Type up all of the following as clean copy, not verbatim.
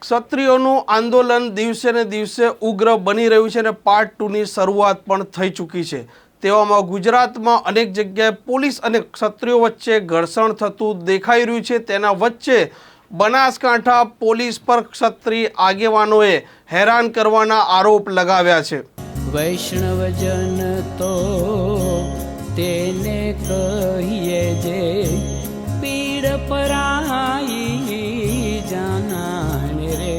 ક્ષત્રિયોનું આંદોલન દિવસે ને દિવસે ઉગ્ર બની રહ્યું છે અને પાર્ટ 2 ની શરૂઆત પણ થઈ ચૂકી છે। તેવામાં ગુજરાતમાં અનેક જગ્યાએ પોલીસ અને ક્ષત્રિયો વચ્ચે ઘર્ષણ થતું દેખાઈ રહ્યું છે। તેના વચ્ચે બનાસકાંઠા પોલીસ પર ક્ષત્રિય આગેવાનોએ હેરાન કરવાના આરોપ લગાવ્યા છે। વૈષ્ણવજન તો તેને કહીએ જે પીડ પરાઈ જાનાને રે।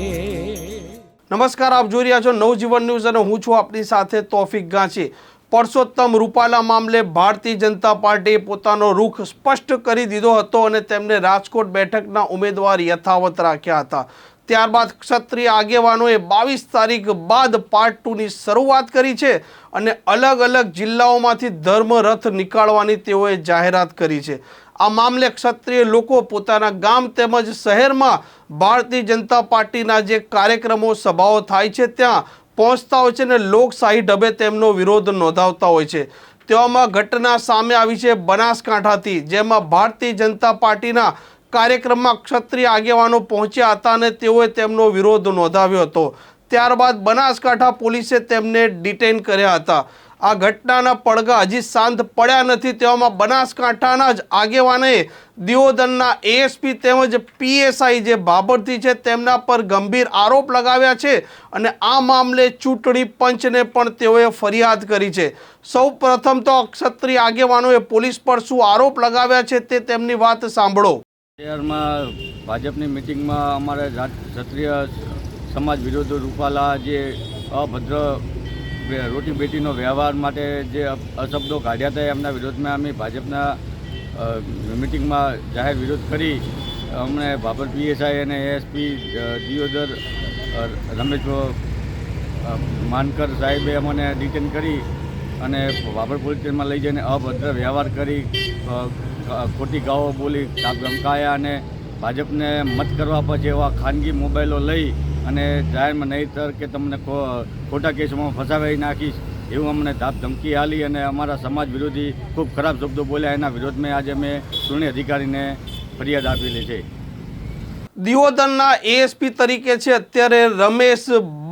નમસ્કાર, આપ જોઈ રહ્યા છો નવજીવન ન્યૂઝ અને હું છું આપની સાથે તોફિક ગાંચી। પરસોત્તમ રૂપાલા મામલે ભારતીય જનતા પાર્ટીએ પોતાનો રૂખ સ્પષ્ટ કરી દીધો હતો અને તેમને રાજકોટ બેઠકના ઉમેદવાર યથાવત રાખ્યા હતા। ત્યારબાદ ક્ષત્રિય આગેવાનોએ 22 તારીખ બાદ પાર્ટ 2 ની શરૂઆત કરી છે અને અલગ અલગ જિલ્લાઓમાંથી ધર્મરથ નીકાળવાની તેઓએ જાહેરાત કરી છે। આ મામલે ક્ષત્રિય લોકો પોતાના ગામ તેમજ શહેરમાં ભારતીય જનતા પાર્ટીના જે કાર્યક્રમો સભાઓ થાય છે ત્યાં પહોંચતા હોય છે અને લોકશાહી ઢબે તેમનો વિરોધ નોંધાવતા હોય છે। તેવામાં ઘટના સામે આવી છે બનાસકાંઠાથી, જેમાં ભારતીય જનતા પાર્ટીના કાર્યક્રમમાં ક્ષત્રિય આગેવાનો પહોંચ્યા હતા અને તેઓએ તેમનો વિરોધ નોંધાવ્યો હતો। ત્યારબાદ બનાસકાંઠા પોલીસે તેમને ડિટેન કર્યા હતા। આ ઘટનાના પડઘા હજી શાંત પડ્યા નથી। તેવામાં બનાસકાંઠાના જ આગેવાનોએ દિયોદરના એએસપી તેમજ પીએસઆઈ જે બાબરથી છે તેમના પર ગંભીર આરોપ લગાવ્યા છે અને આ મામલે ચૂંટણી પંચને પણ તેઓએ ફરિયાદ કરી છે। સૌ પ્રથમ તો ક્ષત્રિય આગેવાનોએ પોલીસ પર શું આરોપ લગાવ્યા છે તે તેમની વાત સાંભળો। શહેરમાં ભાજપની મિટિંગમાં અમારે ક્ષત્રિય સમાજ વિરુદ્ધ રૂપાલા જે અભદ્ર રોટી બેટીનો વ્યવહાર માટે જે અશબ્દો કાઢ્યા હતા એમના વિરોધમાં અમે ભાજપના મિટિંગમાં જાહેર વિરોધ કરી અમને બાબર પીએસઆઈ અને એએસપી દિયોદર રમેશ માનકર સાહેબે અમને ડિટેન કરી અને બાબર પોલીસ સ્ટેશનમાં લઈ જઈને અભદ્ર વ્યવહાર કરી, ખોટી ગાળો બોલી, ધમકાયા અને ભાજપને મત કરવા પછી એવા ખાનગી મોબાઈલો લઈ અને જાહેરમાં નહીંતર કે તમને ખોટા કેસમાં ફસાવી નાખીશ એવું અમને ધમકી આલી અને અમારા સમાજ વિરોધી ખૂબ ખરાબ શબ્દો બોલ્યા। એના વિરોધમાં આજે મેં ચૂંટણી અધિકારીને ફરિયાદ આપેલી છે। દિયોદરના એએસપી તરીકે છે અત્યારે રમેશ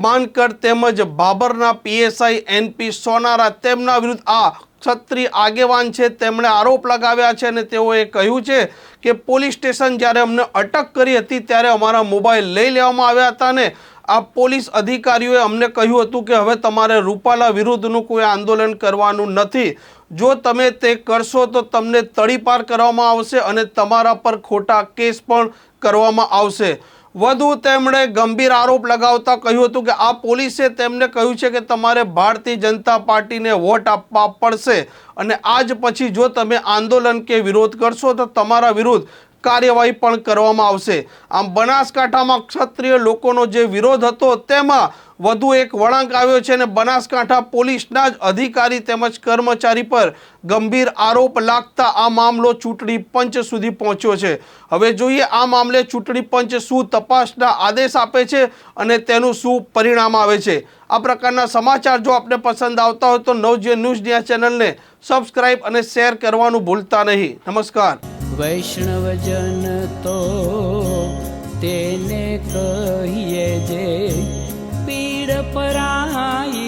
માનકર તેમજ બાબરના પીએસઆઈ એનપી સોનારા, તેમના વિરુદ્ધ આ ક્ષત્રિય આગેવાન છે તેમણે આરોપ લગાવ્યા છે અને તેઓએ કહ્યું છે કે પોલીસ સ્ટેશન જ્યારે અમને અટક કરી હતી ત્યારે અમારા મોબાઈલ લઈ લેવામાં આવ્યા હતા અને આ પોલીસ અધિકારીઓએ અમને કહ્યું હતું કે હવે તમારે રૂપાલા વિરુદ્ધનું કોઈ આંદોલન કરવાનું નથી, જો તમે તે કરશો તો તમને તડીપાર કરવામાં આવશે અને તમારા પર ખોટા કેસ પણ કરવામાં આવશે। વધુ તેમણે ગંભીર આરોપ લગાવતા કહ્યું હતું કે આ પોલીસે તેમને કહ્યું છે કે તમારે ભારતીય જનતા પાર્ટીને વોટ આપવા પડશે અને આજ પછી જો તમે આંદોલન કે વિરોધ કરશો તો તમારા વિરુદ્ધ કાર્યવાહી પણ કરવામાં આવશે। આમ બનાસકાંઠામાં ક્ષત્રિય લોકોનો જે વિરોધ હતો તેમાં વધુ એક વળાંક આવ્યો છે અને બનાસકાંઠા પોલીસના જ અધિકારી તેમજ કર્મચારી પર ગંભીર આરોપ લાગતા આ મામલો ચૂંટણી પંચ સુધી પહોંચ્યો છે। હવે જોઈએ આ મામલે ચૂંટણી પંચ શું તપાસના આદેશ આપે છે અને તેનું શું પરિણામ આવે છે। આ પ્રકારના સમાચાર જો આપને પસંદ આવતા હોય તો નવજીવન ન્યૂઝની આ ચેનલને સબસ્ક્રાઇબ અને શેર કરવાનું ભૂલતા નહીં। નમસ્કાર। વૈષ્ણવજન તો તેને કહીએ જે પીડ પરાઈ